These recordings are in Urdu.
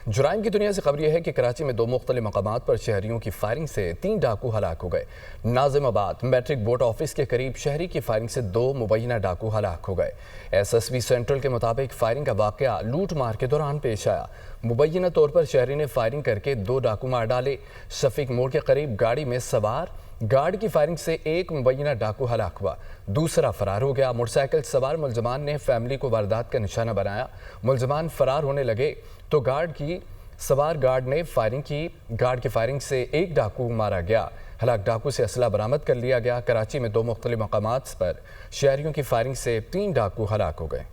جرائم کی دنیا سے خبر یہ ہے کہ کراچی میں 2 مختلف مقامات پر شہریوں کی فائرنگ سے 3 ڈاکو ہلاک ہو گئے۔ ناظم آباد میٹرک بورڈ آفس کے قریب شہری کی فائرنگ سے 2 مبینہ ڈاکو ہلاک ہو گئے۔ SSB سینٹرل کے مطابق فائرنگ کا واقعہ لوٹ مار کے دوران پیش آیا۔ مبینہ طور پر شہری نے فائرنگ کر کے 2 ڈاکو مار ڈالے۔ شفیق موڑ کے قریب گاڑی میں سوار گارڈ کی فائرنگ سے 1 مبینہ ڈاکو ہلاک ہوا، دوسرا فرار ہو گیا۔ موٹر سائیکل سوار ملزمان نے فیملی کو واردات کا نشانہ بنایا۔ ملزمان فرار ہونے لگے تو سوار گارڈ نے فائرنگ کی۔ گارڈ کی فائرنگ سے 1 ڈاکو مارا گیا۔ ہلاک ڈاکو سے اسلحہ برآمد کر لیا گیا۔ کراچی میں 2 مختلف مقامات پر شہریوں کی فائرنگ سے 3 ڈاکو ہلاک ہو گئے۔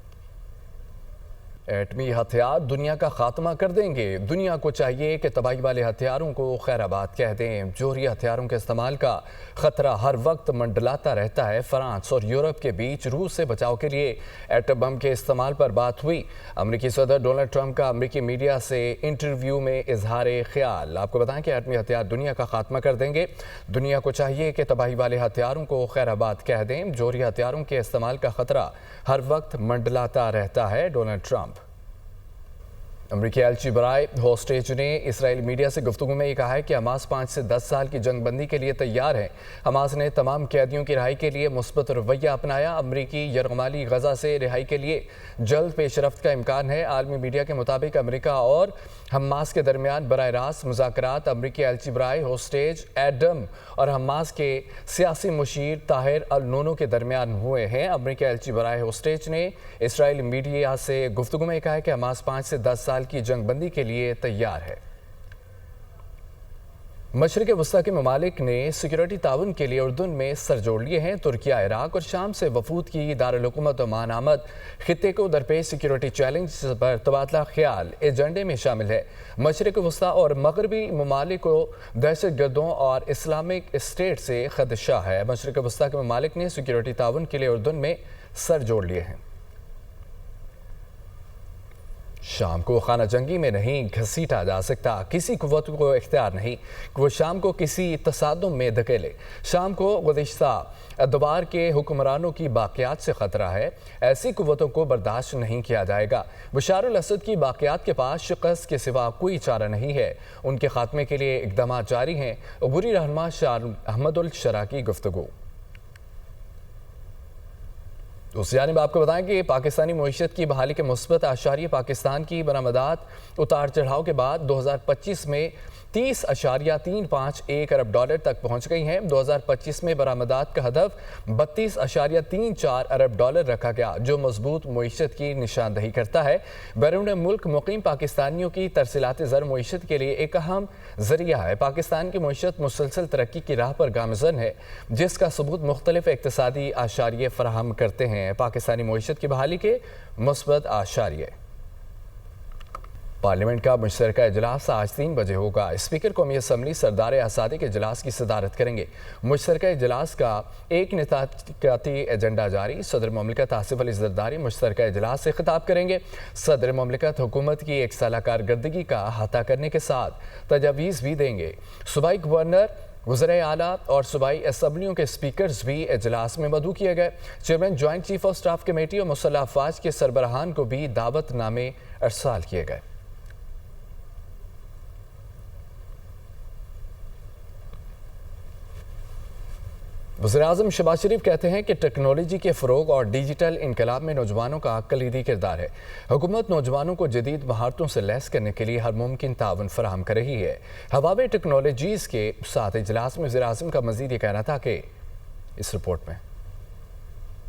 ایٹمی ہتھیار دنیا کا خاتمہ کر دیں گے۔ دنیا کو چاہیے کہ تباہی والے ہتھیاروں کو خیر آباد کہہ دیں۔ جوہری ہتھیاروں کے استعمال کا خطرہ ہر وقت منڈلاتا رہتا ہے۔ فرانس اور یورپ کے بیچ روس سے بچاؤ کے لیے ایٹم بم کے استعمال پر بات ہوئی۔ امریکی صدر ڈونلڈ ٹرمپ کا امریکی میڈیا سے انٹرویو میں اظہار خیال۔ آپ کو بتائیں کہ ایٹمی ہتھیار دنیا کا خاتمہ کر دیں گے۔ دنیا کو چاہیے کہ تباہی والے ہتھیاروں کو خیر آباد کہہ دیں۔ جوہری ہتھیاروں کے استعمال کا خطرہ ہر وقت منڈلاتا رہتا ہے۔ Donald Trump. امریکی ایلچی برائے ہوسٹیج نے اسرائیلی میڈیا سے گفتگو میں یہ کہا ہے کہ حماس 5 سے 10 سال کی جنگ بندی کے لیے تیار ہے۔ حماس نے تمام قیدیوں کی رہائی کے لیے مثبت رویہ اپنایا۔ امریکی یرغمالی غزہ سے رہائی کے لیے جلد پیش رفت کا امکان ہے۔ عالمی میڈیا کے مطابق امریکہ اور حماس کے درمیان براہ راست مذاکرات امریکی ایلچی برائے ہوسٹیج ایڈم اور حماس کے سیاسی مشیر طاہر النونو کے درمیان ہوئے ہیں۔ امریکی ایلچی برائے ہوسٹیج نے اسرائیلی میڈیا سے گفتگو میں کہا ہے کہ حماس 5 سے 10 سال کی جنگ بندی کے لیے تیار ہے۔ مشرق وسطی کے ممالک نے سیکیورٹی تعاون کے لیے اردن میں سر جوڑ لیے ہیں۔ ترکیہ، عراق اور شام سے وفود کی دارالحکومت عمان آمد خطے کو درپیش سیکیورٹی چیلنج پر تبادلہ خیال ایجنڈے میں شامل ہے۔ مشرق وسطی اور مغربی ممالک کو دہشت گردوں اور اسلامک اسٹیٹ سے خدشہ ہے۔ مشرق وسطی کے ممالک نے سیکیورٹی تعاون کے لیے اردن میں سر جوڑ لیے ہیں۔ شام کو خانہ جنگی میں نہیں گھسیٹا جا سکتا۔ کسی قوت کو اختیار نہیں کہ وہ شام کو کسی تصادم میں دھکیلے۔ شام کو گزشتہ ادوار کے حکمرانوں کی باقیات سے خطرہ ہے۔ ایسی قوتوں کو برداشت نہیں کیا جائے گا۔ بشار الاسد کی باقیات کے پاس شکست کے سوا کوئی چارہ نہیں ہے۔ ان کے خاتمے کے لیے اقدامات جاری ہیں۔ عبوری رہنما شاہ احمد الشرا کی گفتگو۔ اس جانب آپ کو بتائیں کہ پاکستانی معیشت کی بحالی کے مثبت اشاریہ پاکستان کی برآمدات اتار چڑھاؤ کے بعد 2025 میں 30.351 ارب ڈالر تک پہنچ گئی ہیں۔ 2025 میں برآمدات کا ہدف 32.34 ارب ڈالر رکھا گیا، جو مضبوط معیشت کی نشاندہی کرتا ہے۔ بیرون ملک مقیم پاکستانیوں کی ترسیلات زر معیشت کے لیے ایک اہم ذریعہ ہے۔ پاکستان کی معیشت مسلسل ترقی کی راہ پر گامزن ہے، جس کا ثبوت مختلف اقتصادی اشاریے فراہم کرتے ہیں۔ پاکستانی معیشت کی بحالی کے مثبت اشاریے۔ پارلیمنٹ کا مشترکہ اجلاس آج 3 بجے ہوگا۔ اسپیکر قومی اسمبلی سردار اساتذہ کے اجلاس کی صدارت کریں گے۔ مشترکہ اجلاس کا ایک نتاقاتی ایجنڈا جاری۔ صدر مملکت آصف علی زرداری مشترکہ اجلاس سے خطاب کریں گے۔ صدر مملکت حکومت کی 1 سالہ کارکردگی کا احاطہ کرنے کے ساتھ تجاویز بھی دیں گے۔ صوبائی گورنر، وزرائے اعلیٰ اور صوبائی اسمبلیوں کے اسپیکرز بھی اجلاس میں مدعو کیے گئے۔ Chairman joint chief of staff committee اور مسلح افواج کے سربراہان کو بھی دعوت نامے ارسال کیے گئے۔ وزیراعظم شہباز شریف کہتے ہیں کہ ٹیکنالوجی کے فروغ اور ڈیجیٹل انقلاب میں نوجوانوں کا کلیدی کردار ہے۔ حکومت نوجوانوں کو جدید مہارتوں سے لیس کرنے کے لیے ہر ممکن تعاون فراہم کر رہی ہے۔ ہواوے ٹیکنالوجیز کے ساتھ اجلاس میں وزیراعظم کا مزید یہ کہنا تھا کہ اس رپورٹ میں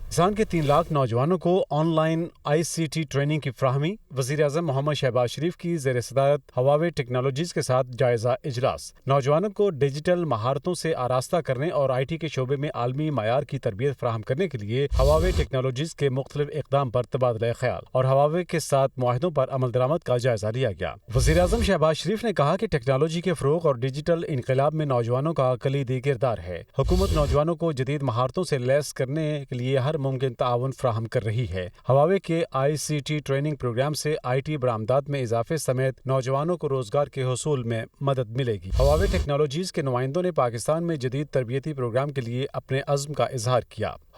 پاکستان کے 3 لاکھ نوجوانوں کو آن لائن ICT ٹریننگ کی فراہمی۔ وزیر اعظم محمد شہباز شریف کی زیر صدارت ہواوے ٹیکنالوجیز کے ساتھ جائزہ اجلاس۔ نوجوانوں کو ڈیجیٹل مہارتوں سے آراستہ کرنے اور IT کے شعبے میں عالمی معیار کی تربیت فراہم کرنے کے لیے ہواوے ٹیکنالوجیز کے مختلف اقدام پر تبادلہ خیال اور ہواوے کے ساتھ معاہدوں پر عمل درآمد کا جائزہ لیا گیا۔ وزیر اعظم شہباز شریف نے کہا کہ ٹیکنالوجی کے فروغ اور ڈیجیٹل انقلاب میں نوجوانوں کا کلیدی کردار ہے۔ حکومت نوجوانوں کو جدید مہارتوں سے لیس کرنے کے لیے ہر ممکن تعاون فراہم کر رہی ہے۔ ہواوے کے ICT ٹریننگ پروگرام سے IT برآمدات میں اضافے سمیت نوجوانوں کو روزگار کے حصول میں مدد ملے گی۔ ہواوے ٹیکنالوجیز کے نمائندوں نے پاکستان میں جدید تربیتی پروگرام کے لیے اپنے عزم کا اظہار کیا۔